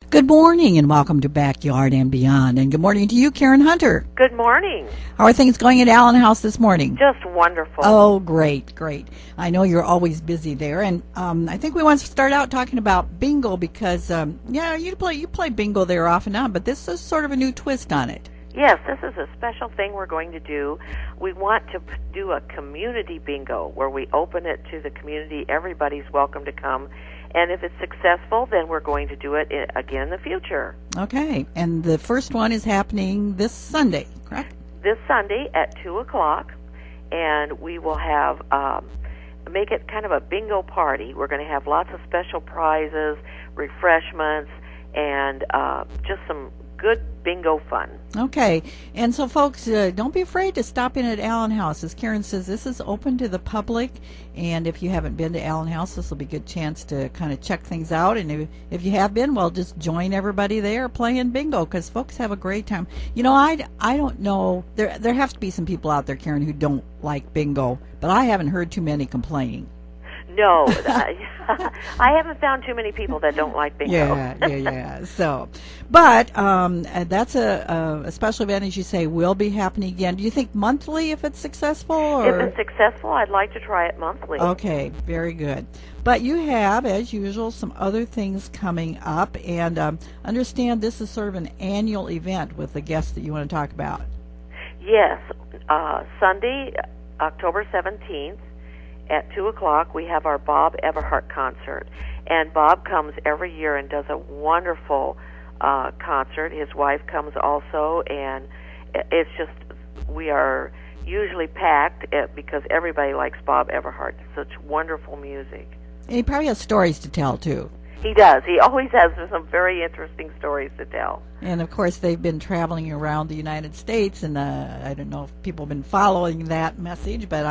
Good morning and welcome to Backyard and Beyond. And good morning to you, Karen Hunter. Good morning. How are things going at Allen House this morning? Just wonderful. Oh, great. I know you're always busy there. And I think we want to start out talking about bingo because, you play bingo there off and on, but this is sort of a new twist on it. Yes, this is a special thing we're going to do. We want to do a community bingo where we open it to the community. Everybody's welcome to come. And if it's successful, then we're going to do it again in the future. Okay. And the first one is happening this Sunday, correct? This Sunday at 2 o'clock. And we will have, make it kind of a bingo party. We're going to have lots of special prizes, refreshments, and just some good bingo fun. Okay. And so, folks, don't be afraid to stop in at Allen House. As Karen says, this is open to the public. And if you haven't been to Allen House, this will be a good chance to kind of check things out. And if you have been, well, just join everybody there playing bingo because folks have a great time. You know, I don't know. There have to be some people out there, Karen, who don't like bingo. But I haven't heard too many complaining. No, I haven't found too many people that don't like bingo. Yeah. So, but that's a special event, as you say, will be happening again. Do you think monthly if it's successful? Or? If it's successful, I'd like to try it monthly. Okay, very good. But you have, as usual, some other things coming up, and understand this is sort of an annual event with the guests that you want to talk about. Yes, Sunday, October 17th. At 2 o'clock, we have our Bob Everhart concert. And Bob comes every year and does a wonderful concert. His wife comes also, and it's just, we are usually packed because everybody likes Bob Everhart. Such wonderful music. And he probably has stories to tell, too. He does. He always has some very interesting stories to tell. And, of course, they've been traveling around the United States, and I don't know if people have been following that message, but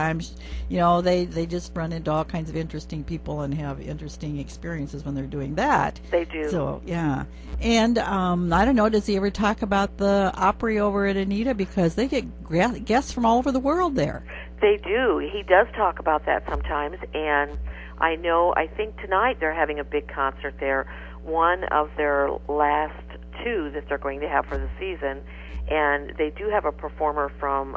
they just run into all kinds of interesting people and have interesting experiences when they're doing that. They do. So, yeah. And, I don't know, does he ever talk about the Opry over at Anita? Because they get guests from all over the world there. They do. He does talk about that sometimes, and I think tonight they're having a big concert there, one of their last two that they're going to have for the season, and they do have a performer from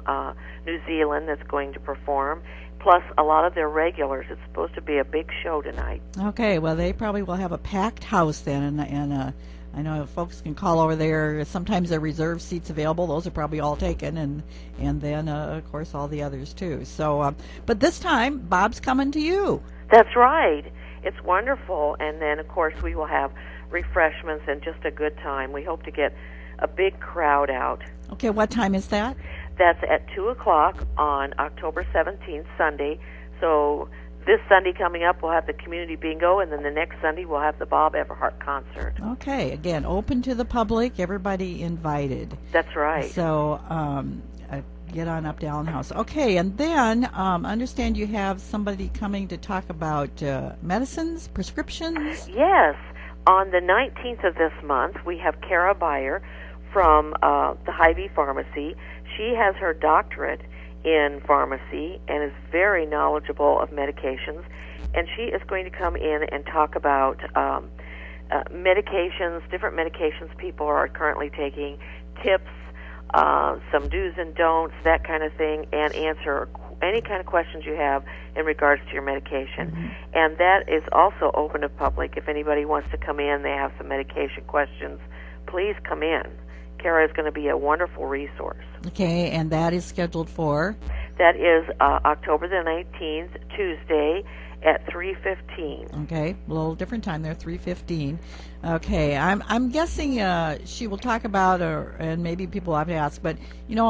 New Zealand that's going to perform, plus a lot of their regulars. It's supposed to be a big show tonight. Okay, well, they probably will have a packed house then, and I know folks can call over there. Sometimes there are reserved seats available. Those are probably all taken, and then, of course, all the others, too. So, but this time, Bob's coming to you. That's right. It's wonderful. And then, of course, we will have refreshments and just a good time. We hope to get a big crowd out. Okay, what time is that? That's at 2 o'clock on October 17th, Sunday. So this Sunday coming up, we'll have the community bingo, and then the next Sunday we'll have the Bob Everhart concert. Okay, again, open to the public, everybody invited. That's right. So get on up to Allen House. Okay, and then understand you have somebody coming to talk about medicines, prescriptions? Yes. On the 19th of this month, we have Kara Beyer from the Hy-Vee Pharmacy. She has her doctorate in pharmacy and is very knowledgeable of medications. And she is going to come in and talk about medications, different medications people are currently taking, tips, some do's and don'ts, that kind of thing, and answer any kind of questions you have in regards to your medication. Mm-hmm. And that is also open to public. If anybody wants to come in, they have some medication questions, please come in. Kara is going to be a wonderful resource. Okay, and that is scheduled for? That is October the 19th, Tuesday, at 3:15. Okay, a little different time there, 3:15. Okay, I'm guessing she will talk about, and maybe people have to ask, but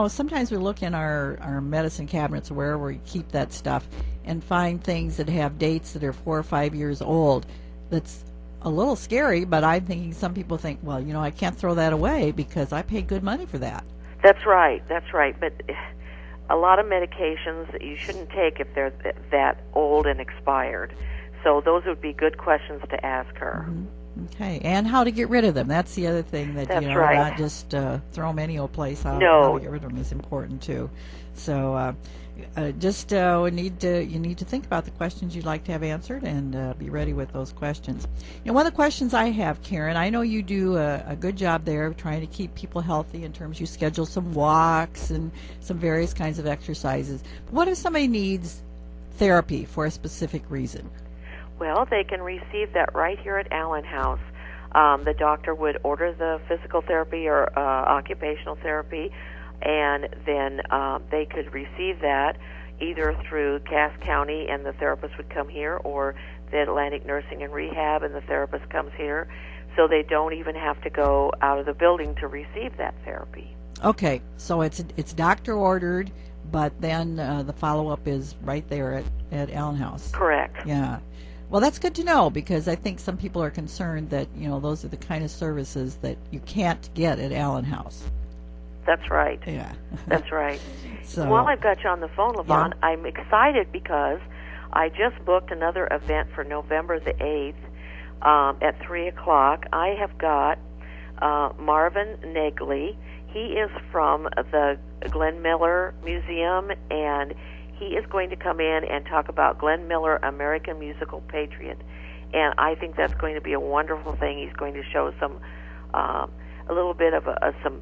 sometimes we look in our medicine cabinets or wherever we keep that stuff and find things that have dates that are 4 or 5 years old. That's a little scary, but I'm thinking some people think, well, I can't throw that away because I pay good money for that. That's right. But a lot of medications you shouldn't take if they're that old and expired. So those would be good questions to ask her. Mm-hmm. Okay, and how to get rid of them. That's the other thing that, That's right. Not just throw them any old place. No. How to get rid of them is important, too. So, you need to think about the questions you'd like to have answered and be ready with those questions. One of the questions I have, Karen, I know you do a good job there trying to keep people healthy in terms you schedule some walks and some various kinds of exercises. But what if somebody needs therapy for a specific reason? Well, they can receive that right here at Allen House. The doctor would order the physical therapy or occupational therapy, and then they could receive that either through Cass County and the therapist would come here, or the Atlantic Nursing and Rehab and the therapist comes here, so they don't even have to go out of the building to receive that therapy. Okay, so it's doctor ordered, but then the follow-up is right there at Allen House. Correct. Yeah. Well, that's good to know, because I think some people are concerned that, those are the kind of services that you can't get at Allen House. That's right. Yeah. That's right. So, while I've got you on the phone, Levon, yeah. I'm excited because I just booked another event for November the 8th at 3 o'clock. I have got Marvin Negley. He is from the Glenn Miller Museum, and he is going to come in and talk about Glenn Miller, American Musical Patriot. And I think that's going to be a wonderful thing. He's going to show some, a little bit of some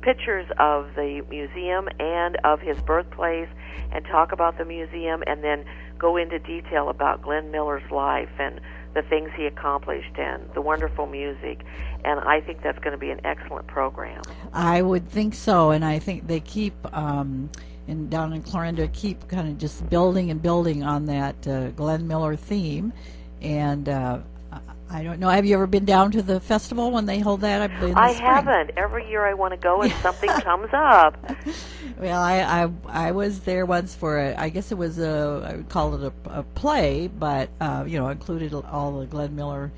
pictures of the museum and of his birthplace, and talk about the museum, and then go into detail about Glenn Miller's life and the things he accomplished and the wonderful music. And I think that's going to be an excellent program. I would think so, and I think they keep down in Clarinda keep kind of just building and building on that Glenn Miller theme. And I don't know, have you ever been down to the festival when they hold that? I haven't. Every year I want to go and something comes up. Well, I was there once for I guess it was I would call it a play, but included all the Glenn Miller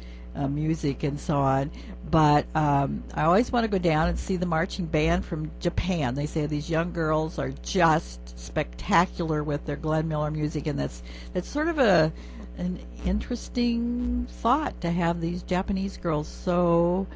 music and so on. But I always want to go down and see the marching band from Japan. They say these young girls are just spectacular with their Glenn Miller music, and that's sort of an interesting thought to have these Japanese girls so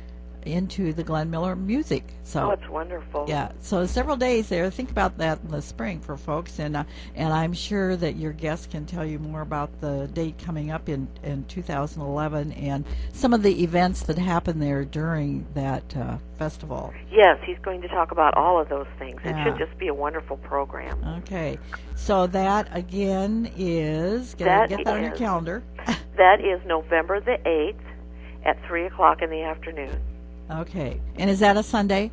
into the Glenn Miller music. So it's wonderful. Yeah, so several days there. Think about that in the spring for folks, and I'm sure that your guest can tell you more about the date coming up in 2011 and some of the events that happen there during that festival. Yes, he's going to talk about all of those things. Yeah. It should just be a wonderful program. Okay, so that again is get that on your calendar. That is November the 8th at 3 o'clock in the afternoon. Okay. And is that a Sunday?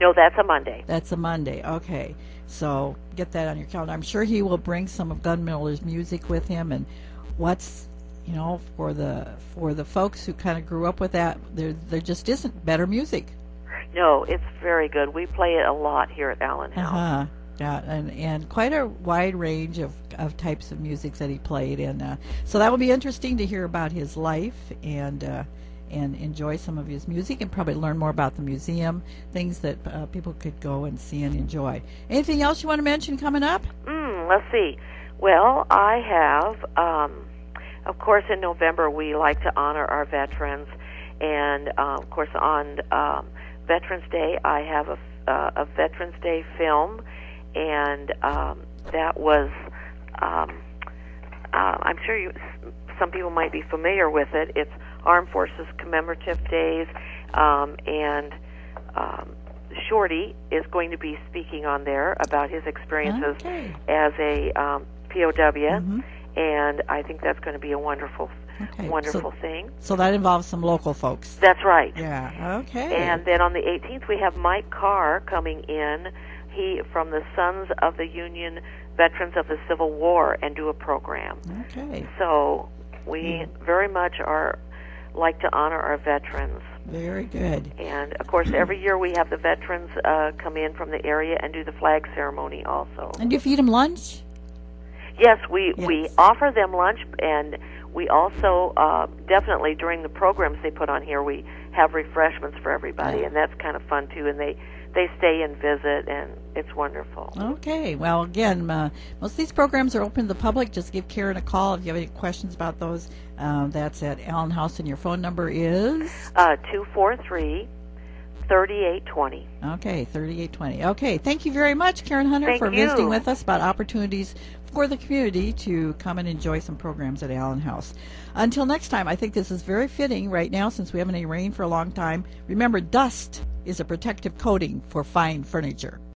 No, that's a Monday. That's a Monday. Okay. So get that on your calendar. I'm sure he will bring some of Glenn Miller's music with him. And what's, for the folks who kind of grew up with that, there just isn't better music. No, it's very good. We play it a lot here at Allen House. Uh-huh. Yeah, and quite a wide range of types of music that he played. And so that will be interesting to hear about his life and enjoy some of his music, and probably learn more about the museum, things that people could go and see and enjoy. Anything else you want to mention coming up? Let's see. Well, I have, of course, in November we like to honor our veterans, and of course on Veterans Day I have a Veterans Day film, and that was, I'm sure some people might be familiar with it. It's Armed Forces Commemorative Days, and Shorty is going to be speaking on there about his experiences as a POW, mm-hmm. and I think that's going to be a wonderful thing. So that involves some local folks. That's right. Yeah, okay. And then on the 18th we have Mike Carr coming in, he from the Sons of the Union Veterans of the Civil War, and do a program. Okay. So we very much like to honor our veterans. Very good. And, of course, every year we have the veterans come in from the area and do the flag ceremony also. And do you feed them lunch? Yes, we offer them lunch, and we also, definitely during the programs they put on here, we have refreshments for everybody, and that's kind of fun, too. And they stay and visit, and it's wonderful. Okay. Well, again, most of these programs are open to the public. Just give Karen a call if you have any questions about those. That's at Allen House, and your phone number is? 243 3820. Okay, 3820. Okay, thank you very much, Karen Hunter, Thank for you. visiting with us about opportunities for the community to come and enjoy some programs at Allen House. Until next time, I think this is very fitting right now since we haven't any rain for a long time. Remember, dust is a protective coating for fine furniture.